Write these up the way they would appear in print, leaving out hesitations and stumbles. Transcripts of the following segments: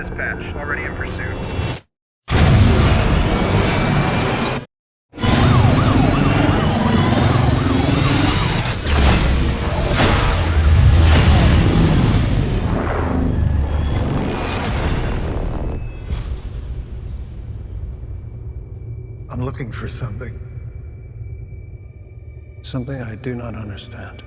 Dispatch, already in pursuit. I'm looking for something. Something I do not understand.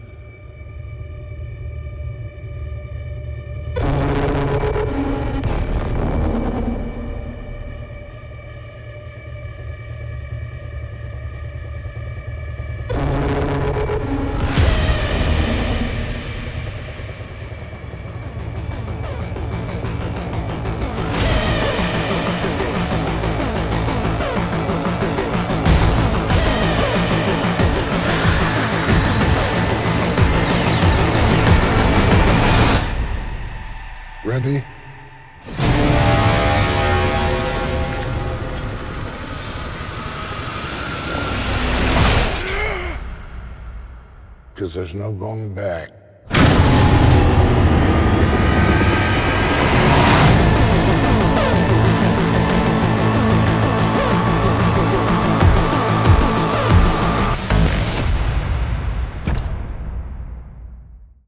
Ready? Because there's no going back.